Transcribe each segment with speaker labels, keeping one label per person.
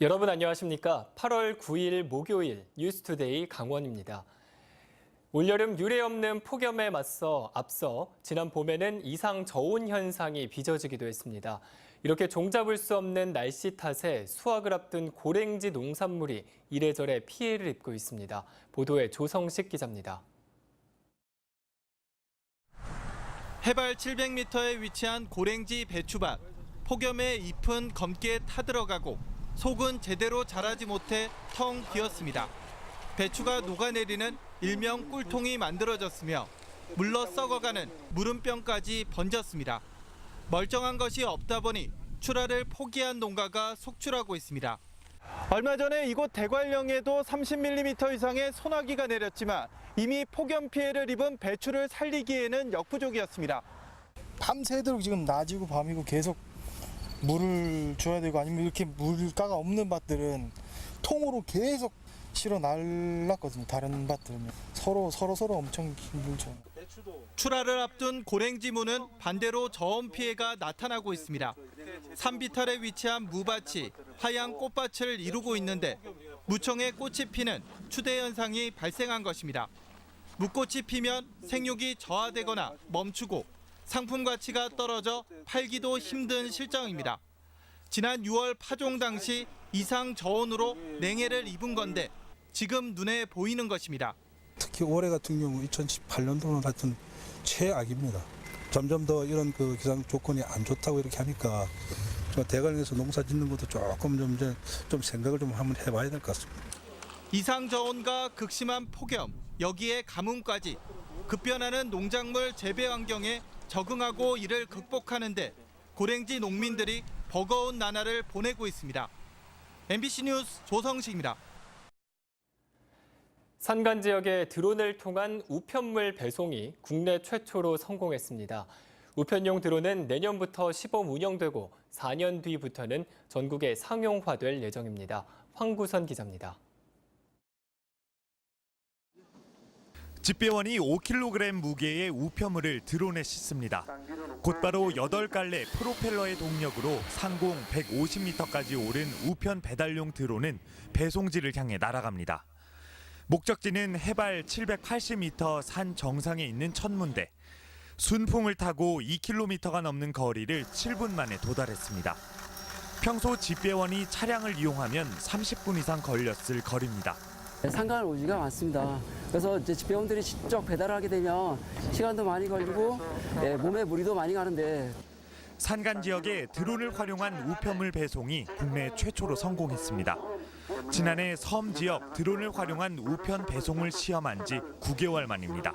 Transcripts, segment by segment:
Speaker 1: 여러분 안녕하십니까? 8월 9일 목요일 뉴스투데이 강원입니다. 올여름 유례 없는 폭염에 앞서 지난 봄에는 이상 저온 현상이 빚어지기도 했습니다. 이렇게 종잡을 수 없는 날씨 탓에 수확을 앞둔 고랭지 농산물이 이래저래 피해를 입고 있습니다. 보도에 조성식 기자입니다.
Speaker 2: 해발 700m에 위치한 고랭지 배추밭. 폭염에 잎은 검게 타들어가고 속은 제대로 자라지 못해 텅 비었습니다. 배추가 녹아내리는 일명 꿀통이 만들어졌으며 물러 썩어가는 물음병까지 번졌습니다. 멀쩡한 것이 없다 보니 출하를 포기한 농가가 속출하고 있습니다. 얼마 전에 이곳 대관령에도 30mm 이상의 소나기가 내렸지만 이미 폭염 피해를 입은 배추를 살리기에는 역부족이었습니다.
Speaker 3: 밤새도록 지금 낮이고 밤이고 계속 물을 줘야 되고 아니면 이렇게 물가가 없는 밭들은 통으로 계속 실어 날랐거든요. 다른 밭들은요. 서로 엄청 힘들죠.
Speaker 2: 출하를 앞둔 고랭지무는 반대로 저온 피해가 나타나고 있습니다. 산비탈에 위치한 무밭이 하얀 꽃밭을 이루고 있는데 무청의 꽃이 피는 추대 현상이 발생한 것입니다. 무꽃이 피면 생육이 저하되거나 멈추고 상품 가치가 떨어져 팔기도 힘든 실정입니다. 지난 6월 파종 당시 이상 저온으로 냉해를 입은 건데 지금 눈에 보이는 것입니다.
Speaker 4: 특히 올해 같은 경우 2018년도는 하여튼 최악입니다. 점점 더 이런 기상 조건이 안 좋다고 이렇게 하니까 대관령에서 농사 짓는 것도 조금 좀 생각을 좀 한번 해봐야 될 것 같습니다.
Speaker 2: 이상 저온과 극심한 폭염, 여기에 가뭄까지 급변하는 농작물 재배 환경에 적응하고 이를 극복하는데 고랭지 농민들이 버거운 나날을 보내고 있습니다. MBC 뉴스 조성식입니다.
Speaker 1: 산간 지역의 드론을 통한 우편물 배송이 국내 최초로 성공했습니다. 우편용 드론은 내년부터 시범 운영되고 4년 뒤부터는 전국에 상용화될 예정입니다. 황구선 기자입니다.
Speaker 5: 집배원이 5kg 무게의 우편물을 드론에 싣습니다. 곧바로 8갈래 프로펠러의 동력으로 상공 150m까지 오른 우편 배달용 드론은 배송지를 향해 날아갑니다. 목적지는 해발 780m 산 정상에 있는 천문대. 순풍을 타고 2km가 넘는 거리를 7분 만에 도달했습니다. 평소 집배원이 차량을 이용하면 30분 이상 걸렸을 거리입니다.
Speaker 6: 상가할 오지가 많습니다. 그래서 이제 집배원들이 직접 배달을 하게 되면 시간도 많이 걸리고 몸에 무리도 많이 가는데
Speaker 5: 산간 지역에 드론을 활용한 우편물 배송이 국내 최초로 성공했습니다. 지난해 섬 지역 드론을 활용한 우편 배송을 시험한 지 9개월 만입니다.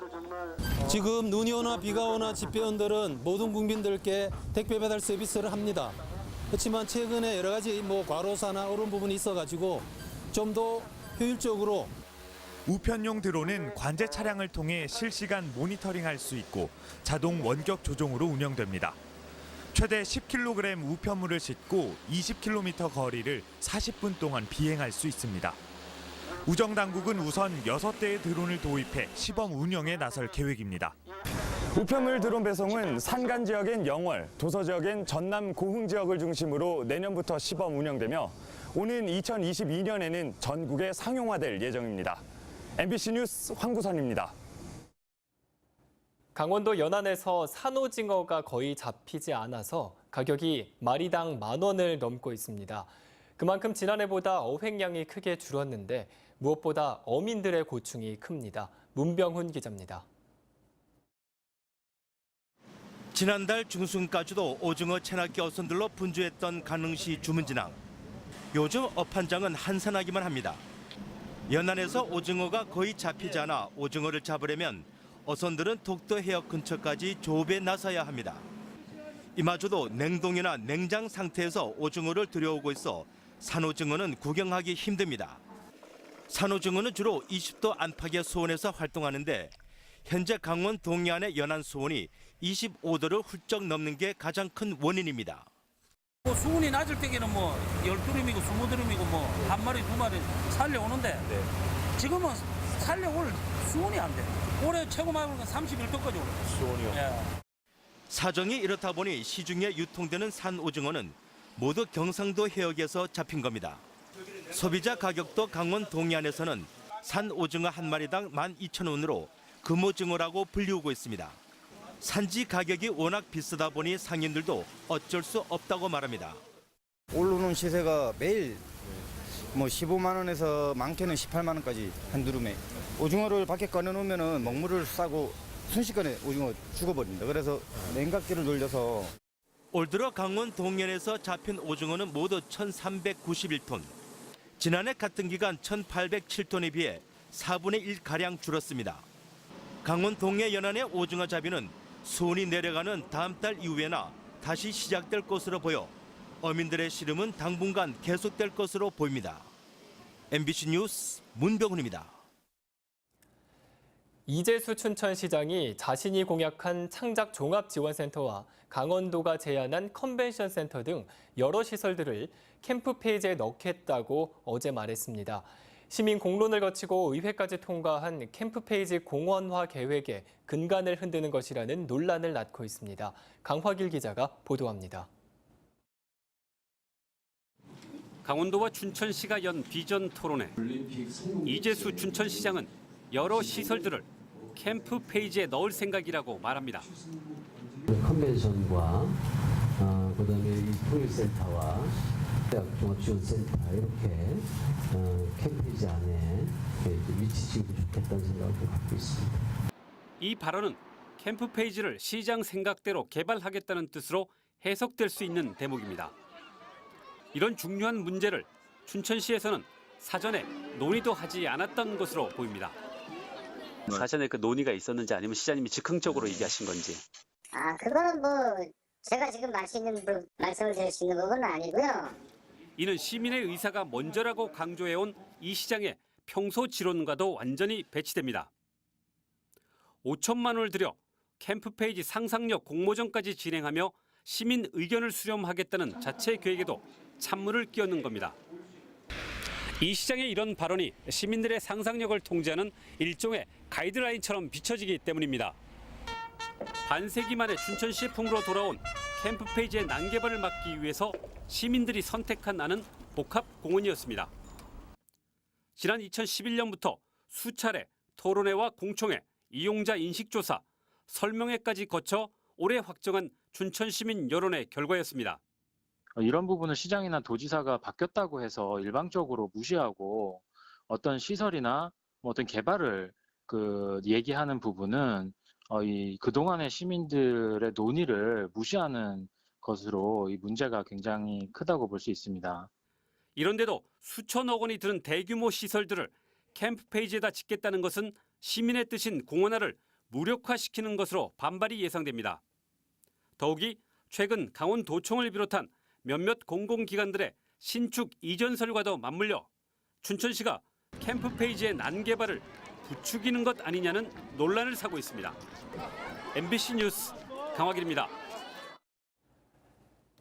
Speaker 7: 지금 눈이 오나 비가 오나 집배원들은 모든 국민들께 택배 배달 서비스를 합니다. 그렇지만 최근에 여러 가지 과로사나 이런 부분이 있어가지고 좀 더 효율적으로
Speaker 5: 우편용 드론은 관제 차량을 통해 실시간 모니터링할 수 있고 자동 원격 조종으로 운영됩니다. 최대 10kg 우편물을 싣고 20km 거리를 40분 동안 비행할 수 있습니다. 우정당국은 우선 6대의 드론을 도입해 시범 운영에 나설 계획입니다.
Speaker 8: 우편물 드론 배송은 산간 지역인 영월, 도서 지역인 전남 고흥 지역을 중심으로 내년부터 시범 운영되며 오는 2022년에는 전국에 상용화될 예정입니다. MBC 뉴스 황구선입니다.
Speaker 1: 강원도 연안에서 산오징어가 거의 잡히지 않아서 가격이 마리당 10,000원을 넘고 있습니다. 그만큼 지난해보다 어획량이 크게 줄었는데 무엇보다 어민들의 고충이 큽니다. 문병훈 기자입니다.
Speaker 9: 지난달 중순까지도 오징어 체납기 어선들로 분주했던 강릉시 주문진항. 요즘 어판장은 한산하기만 합니다. 연안에서 오징어가 거의 잡히지 않아 오징어를 잡으려면 어선들은 독도 해역 근처까지 조업에 나서야 합니다. 이마저도 냉동이나 냉장 상태에서 오징어를 들여오고 있어 산오징어는 구경하기 힘듭니다. 산오징어는 주로 20도 안팎의 수온에서 활동하는데 현재 강원 동해안의 연안 수온이 25도를 훌쩍 넘는 게 가장 큰 원인입니다.
Speaker 10: 수온이 낮을 때에는 12드럼이고 20드럼이고 한 마리 두 마리 살려오는데 지금은 살려올 수온이 안 돼. 올해 최고 많이 오는 건 31도까지 오르고. 수온이요? 예.
Speaker 9: 사정이 이렇다 보니 시중에 유통되는 산오징어는 모두 경상도 해역에서 잡힌 겁니다. 소비자 가격도 강원 동해안에서는 산 오징어 한 마리당 12,000원으로 금오징어라고 불리우고 있습니다. 산지 가격이 워낙 비싸다 보니 상인들도 어쩔 수 없다고 말합니다.
Speaker 11: 오르는 시세가 매일 15만 원에서 많게는 18만 원까지 한 두루에. 오징어를 밖에 꺼내놓으면 먹물을 싸고 순식간에 오징어 죽어버립니다. 그래서 냉각기를 돌려서.
Speaker 9: 올 들어 강원 동해안에서 잡힌 오징어는 모두 1,391톤. 지난해 같은 기간 1,807톤에 비해 4분의 1가량 줄었습니다. 강원 동해 연안의 오징어 잡이는 수온이 내려가는 다음 달 이후에나 다시 시작될 것으로 보여 어민들의 시름은 당분간 계속될 것으로 보입니다. MBC 뉴스 문병훈입니다.
Speaker 1: 이재수 춘천시장이 자신이 공약한 창작 종합지원센터와 강원도가 제안한 컨벤션 센터 등 여러 시설들을 캠프 페이지에 넣겠다고 어제 말했습니다. 시민 공론을 거치고 의회까지 통과한 캠프 페이지 공원화 계획에 근간을 흔드는 것이라는 논란을 낳고 있습니다. 강화길 기자가 보도합니다.
Speaker 12: 강원도와 춘천시가 연 비전 토론회. 이재수 춘천시장은 여러 시설들을 캠프 페이지에 넣을 생각이라고 말합니다.
Speaker 6: 컨벤션과 그다음에 이 토요센터와 대학 종합지원센터 이렇게 캠프 페이지 안에 위치지으면 좋겠다는 생각을 갖고 있습니다.
Speaker 12: 이 발언은 캠프 페이지를 시장 생각대로 개발하겠다는 뜻으로 해석될 수 있는 대목입니다. 이런 중요한 문제를 춘천시에서는 사전에 논의도 하지 않았던 것으로 보입니다.
Speaker 13: 사전에 그 논의가 있었는지 아니면 시장님이 즉흥적으로 얘기하신 건지.
Speaker 14: 그거는 제가 지금 말씀을 드릴 수 있는 부분은 아니고요.
Speaker 12: 이는 시민의 의사가 먼저라고 강조해온 이 시장의 평소 지론과도 완전히 배치됩니다. 5천만 원을 들여 캠프 페이지 상상력 공모전까지 진행하며 시민 의견을 수렴하겠다는 자체 계획에도 찬물을 끼얹는 겁니다. 이 시장의 이런 발언이 시민들의 상상력을 통제하는 일종의 가이드라인처럼 비춰지기 때문입니다. 반세기 만에 춘천시의 풍으로 돌아온 캠프 페이지의 난개발을 막기 위해서 시민들이 선택한 안은 복합공원이었습니다. 지난 2011년부터 수차례 토론회와 공청회, 이용자 인식조사, 설명회까지 거쳐 올해 확정한 춘천시민 여론의 결과였습니다.
Speaker 15: 이런 부분은 시장이나 도지사가 바뀌었다고 해서 일방적으로 무시하고 어떤 시설이나 어떤 개발을 얘기하는 부분은 그동안의 시민들의 논의를 무시하는 것으로 이 문제가 굉장히 크다고 볼 수 있습니다.
Speaker 12: 이런데도 수천억 원이 드는 대규모 시설들을 캠프 페이지에다 짓겠다는 것은 시민의 뜻인 공원화를 무력화시키는 것으로 반발이 예상됩니다. 더욱이 최근 강원도청을 비롯한 몇몇 공공기관들의 신축 이전설과도 맞물려 춘천시가 캠프 페이지의 난개발을 부추기는 것 아니냐는 논란을 사고 있습니다. MBC 뉴스 강화길입니다.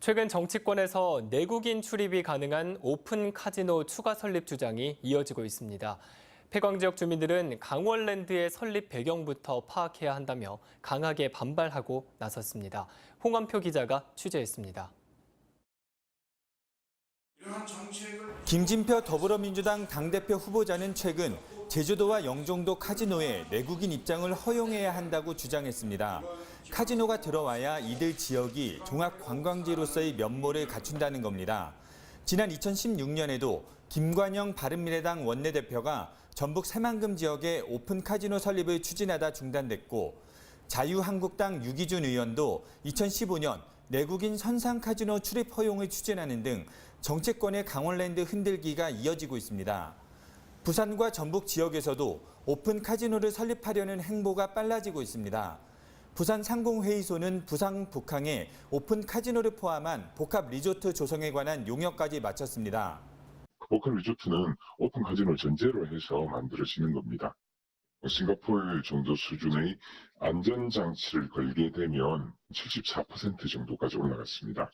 Speaker 1: 최근 정치권에서 내국인 출입이 가능한 오픈 카지노 추가 설립 주장이 이어지고 있습니다. 폐광 지역 주민들은 강원랜드의 설립 배경부터 파악해야 한다며 강하게 반발하고 나섰습니다. 홍원표 기자가 취재했습니다.
Speaker 16: 김진표 더불어민주당 당대표 후보자는 최근 제주도와 영종도 카지노에 내국인 입장을 허용해야 한다고 주장했습니다. 카지노가 들어와야 이들 지역이 종합관광지로서의 면모를 갖춘다는 겁니다. 지난 2016년에도 김관영 바른미래당 원내대표가 전북 새만금 지역에 오픈 카지노 설립을 추진하다 중단됐고 자유한국당 유기준 의원도 2015년 내국인 선상 카지노 출입 허용을 추진하는 등 정치권의 강원랜드 흔들기가 이어지고 있습니다. 부산과 전북 지역에서도 오픈 카지노를 설립하려는 행보가 빨라지고 있습니다. 부산 상공회의소는 부산 북항에 오픈 카지노를 포함한 복합 리조트 조성에 관한 용역까지 마쳤습니다.
Speaker 17: 복합 리조트는 오픈 카지노 전제로 해서 만들어지는 겁니다. 싱가포르 정도 수준의 안전장치를 걸게 되면 74% 정도까지 올라갔습니다.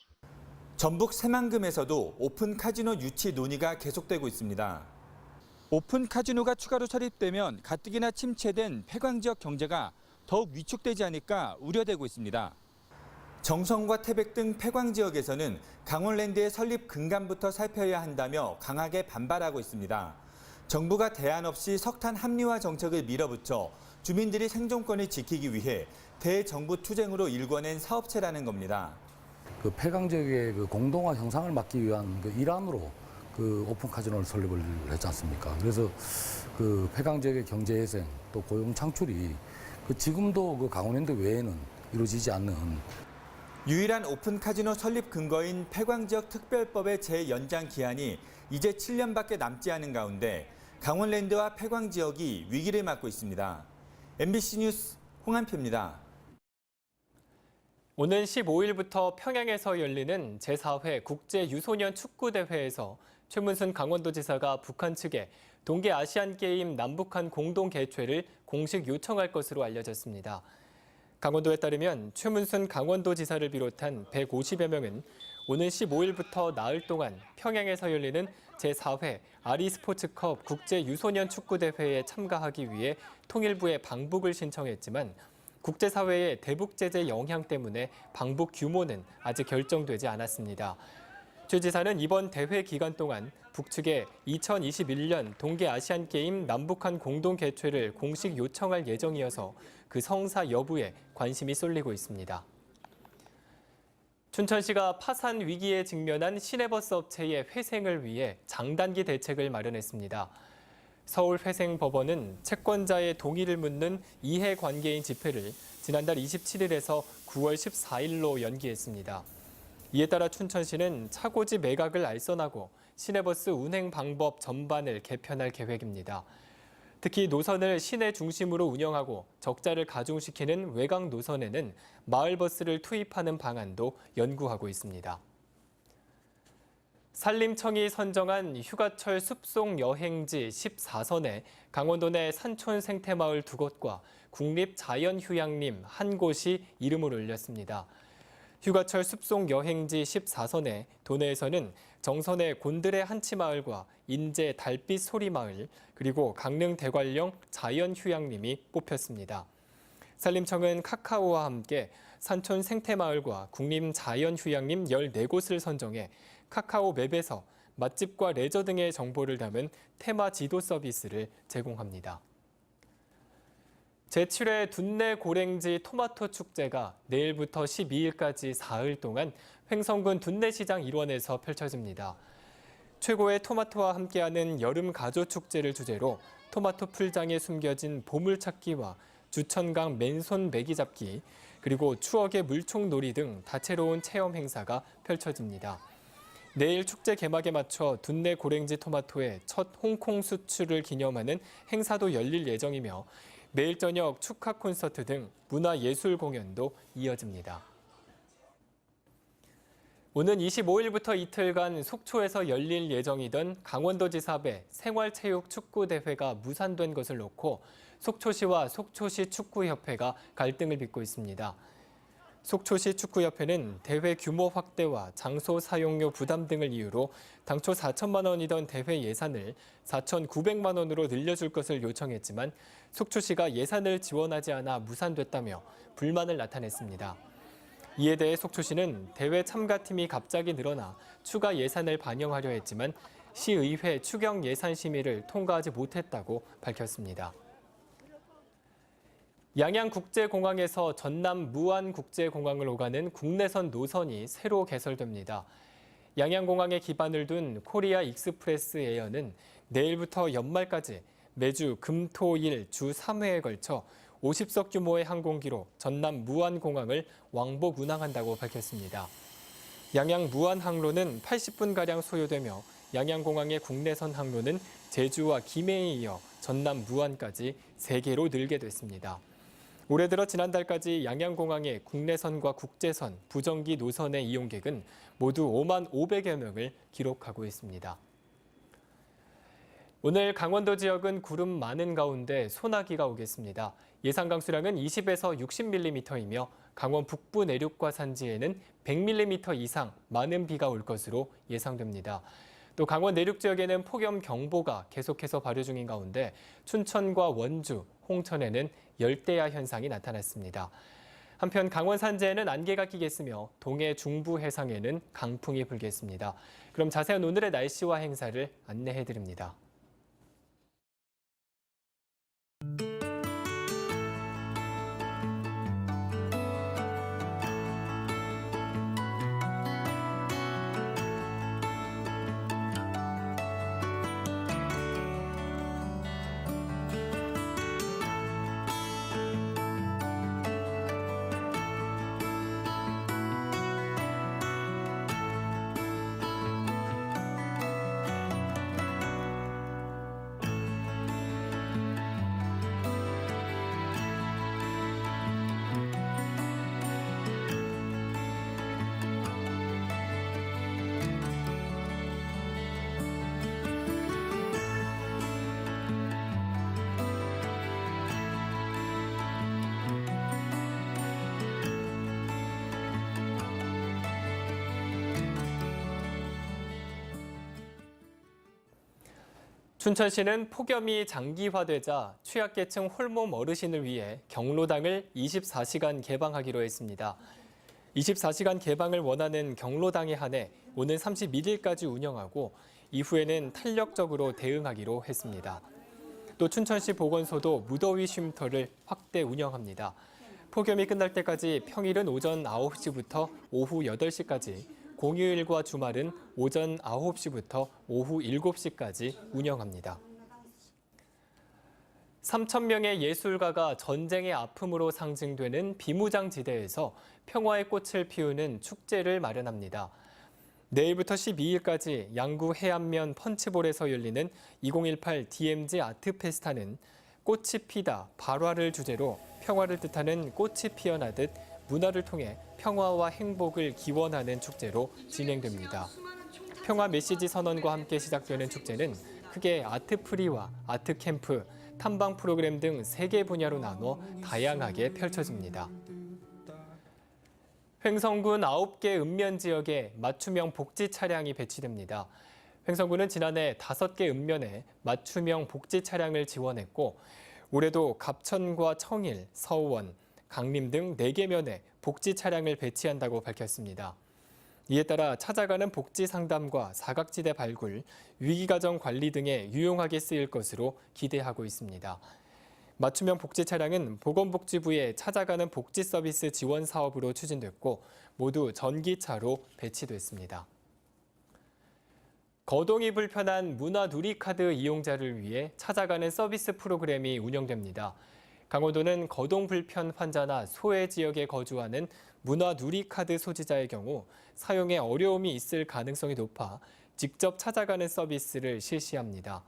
Speaker 16: 전북 새만금에서도 오픈 카지노 유치 논의가 계속되고 있습니다. 오픈 카지노가 추가로 설립되면 가뜩이나 침체된 폐광지역 경제가 더욱 위축되지 않을까 우려되고 있습니다. 정선과 태백 등 폐광 지역에서는 강원랜드의 설립 근간부터 살펴야 한다며 강하게 반발하고 있습니다. 정부가 대안 없이 석탄 합리화 정책을 밀어붙여 주민들이 생존권을 지키기 위해 대정부 투쟁으로 일궈낸 사업체라는 겁니다.
Speaker 18: 그 폐광 지역의 그 공동화 형상을 막기 위한 그 일환으로 그 오픈 카지노를 설립을 했지 않습니까? 그래서 그 폐광 지역의 경제 회생 또 고용 창출이 그 지금도 그 강원랜드 외에는 이루어지지 않는
Speaker 16: 유일한 오픈 카지노 설립 근거인 폐광지역 특별법의 재연장 기한이 이제 7년밖에 남지 않은 가운데 강원랜드와 폐광지역이 위기를 맞고 있습니다. MBC 뉴스 홍한표입니다.
Speaker 1: 오는 15일부터 평양에서 열리는 제4회 국제유소년 축구대회에서 최문순 강원도지사가 북한 측에 동계아시안게임 남북한 공동 개최를 공식 요청할 것으로 알려졌습니다. 강원도에 따르면 최문순 강원도지사를 비롯한 150여 명은 오는 15일부터 나흘 동안 평양에서 열리는 제4회 아리스포츠컵 국제유소년 축구대회에 참가하기 위해 통일부에 방북을 신청했지만 국제사회의 대북 제재 영향 때문에 방북 규모는 아직 결정되지 않았습니다. 최 지사는 이번 대회 기간 동안 북측에 2021년 동계아시안게임 남북한 공동 개최를 공식 요청할 예정이어서 그 성사 여부에 관심이 쏠리고 있습니다. 춘천시가 파산 위기에 직면한 시내버스 업체의 회생을 위해 장단기 대책을 마련했습니다. 서울회생법원은 채권자의 동의를 묻는 이해관계인 집회를 지난달 27일에서 9월 14일로 연기했습니다. 이에 따라 춘천시는 차고지 매각을 알선하고 시내버스 운행 방법 전반을 개편할 계획입니다. 특히 노선을 시내 중심으로 운영하고 적자를 가중시키는 외곽 노선에는 마을버스를 투입하는 방안도 연구하고 있습니다. 산림청이 선정한 휴가철 숲속 여행지 14선에 강원도 내 산촌 생태마을 2곳과 국립자연휴양림 1곳이 이름을 올렸습니다. 휴가철 숲속 여행지 14선에 도내에서는 정선의 곤드레 한치마을과 인제 달빛 소리마을 그리고 강릉 대관령 자연휴양림이 뽑혔습니다. 산림청은 카카오와 함께 산촌 생태마을과 국립자연휴양림 14곳을 선정해 카카오 맵에서 맛집과 레저 등의 정보를 담은 테마 지도 서비스를 제공합니다. 제7회 둔내 고랭지 토마토 축제가 내일부터 12일까지 사흘 동안 횡성군 둔내시장 일원에서 펼쳐집니다. 최고의 토마토와 함께하는 여름 가조 축제를 주제로 토마토 풀장에 숨겨진 보물찾기와 주천강 맨손 메기잡기, 그리고 추억의 물총놀이 등 다채로운 체험 행사가 펼쳐집니다. 내일 축제 개막에 맞춰 둔내 고랭지 토마토의 첫 홍콩 수출을 기념하는 행사도 열릴 예정이며 매일 저녁 축하 콘서트 등 문화예술 공연도 이어집니다. 오는 25일부터 이틀간 속초에서 열릴 예정이던 강원도지사배 생활체육 축구대회가 무산된 것을 놓고 속초시와 속초시 축구협회가 갈등을 빚고 있습니다. 속초시 축구협회는 대회 규모 확대와 장소 사용료 부담 등을 이유로 당초 4천만 원이던 대회 예산을 4,900만 원으로 늘려줄 것을 요청했지만 속초시가 예산을 지원하지 않아 무산됐다며 불만을 나타냈습니다. 이에 대해 속초시는 대회 참가팀이 갑자기 늘어나 추가 예산을 반영하려 했지만 시의회 추경 예산 심의를 통과하지 못했다고 밝혔습니다. 양양국제공항에서 전남 무안국제공항을 오가는 국내선 노선이 새로 개설됩니다. 양양공항에 기반을 둔 코리아 익스프레스 에어는 내일부터 연말까지 매주 금, 토, 일 주 3회에 걸쳐 50석 규모의 항공기로 전남 무안공항을 왕복 운항한다고 밝혔습니다. 양양 무안 항로는 80분가량 소요되며 양양공항의 국내선 항로는 제주와 김해에 이어 전남 무안까지 3개로 늘게 됐습니다. 올해 들어 지난달까지 양양공항의 국내선과 국제선, 부정기 노선의 이용객은 모두 5만 500여 명을 기록하고 있습니다. 오늘 강원도 지역은 구름 많은 가운데 소나기가 오겠습니다. 예상 강수량은 20에서 60mm이며 강원 북부 내륙과 산지에는 100mm 이상 많은 비가 올 것으로 예상됩니다. 또 강원 내륙 지역에는 폭염경보가 계속해서 발효 중인 가운데 춘천과 원주, 홍천에는 열대야 현상이 나타났습니다. 한편 강원 산지에는 안개가 끼겠으며 동해 중부 해상에는 강풍이 불겠습니다. 그럼 자세한 오늘의 날씨와 행사를 안내해드립니다. 춘천시는 폭염이 장기화되자 취약계층 홀몸 어르신을 위해 경로당을 24시간 개방하기로 했습니다. 24시간 개방을 원하는 경로당에 한해 오는 31일까지 운영하고 이후에는 탄력적으로 대응하기로 했습니다. 또 춘천시 보건소도 무더위 쉼터를 확대 운영합니다. 폭염이 끝날 때까지 평일은 오전 9시부터 오후 8시까지, 공휴일과 주말은 오전 9시부터 오후 7시까지 운영합니다. 3,000명의 예술가가 전쟁의 아픔으로 상징되는 비무장지대에서 평화의 꽃을 피우는 축제를 마련합니다. 내일부터 12일까지 양구 해안면 펀치볼에서 열리는 2018 DMZ 아트페스타는 꽃이 피다, 발화를 주제로 평화를 뜻하는 꽃이 피어나듯 문화를 통해 평화와 행복을 기원하는 축제로 진행됩니다. 평화 메시지 선언과 함께 시작되는 축제는 크게 아트프리와 아트캠프, 탐방 프로그램 등 3개 분야로 나눠 다양하게 펼쳐집니다. 횡성군 9개 읍면 지역에 맞춤형 복지 차량이 배치됩니다. 횡성군은 지난해 5개 읍면에 맞춤형 복지 차량을 지원했고 올해도 갑천과 청일, 서원, 강림 등 4개 면에 복지 차량을 배치한다고 밝혔습니다. 이에 따라 찾아가는 복지 상담과 사각지대 발굴, 위기가정 관리 등에 유용하게 쓰일 것으로 기대하고 있습니다. 맞춤형 복지 차량은 보건복지부의 찾아가는 복지 서비스 지원 사업으로 추진됐고 모두 전기차로 배치됐습니다. 거동이 불편한 문화누리카드 이용자를 위해 찾아가는 서비스 프로그램이 운영됩니다. 강원도는 거동 불편 환자나 소외 지역에 거주하는 문화누리카드 소지자의 경우 사용에 어려움이 있을 가능성이 높아 직접 찾아가는 서비스를 실시합니다.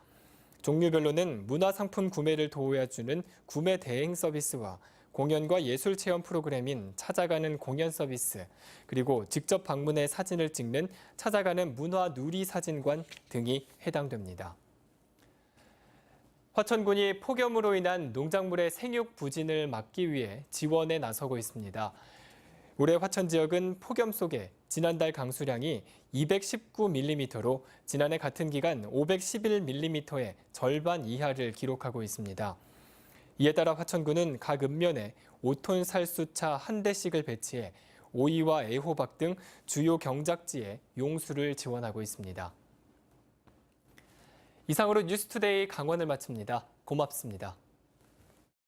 Speaker 1: 종류별로는 문화상품 구매를 도와주는 구매 대행 서비스와 공연과 예술 체험 프로그램인 찾아가는 공연 서비스, 그리고 직접 방문해 사진을 찍는 찾아가는 문화누리사진관 등이 해당됩니다. 화천군이 폭염으로 인한 농작물의 생육 부진을 막기 위해 지원에 나서고 있습니다. 올해 화천 지역은 폭염 속에 지난달 강수량이 219mm로 지난해 같은 기간 511mm의 절반 이하를 기록하고 있습니다. 이에 따라 화천군은 각 읍면에 5톤 살수차 1대씩을 배치해 오이와 애호박 등 주요 경작지에 용수를 지원하고 있습니다. 이상으로 뉴스투데이 강원을 마칩니다. 고맙습니다.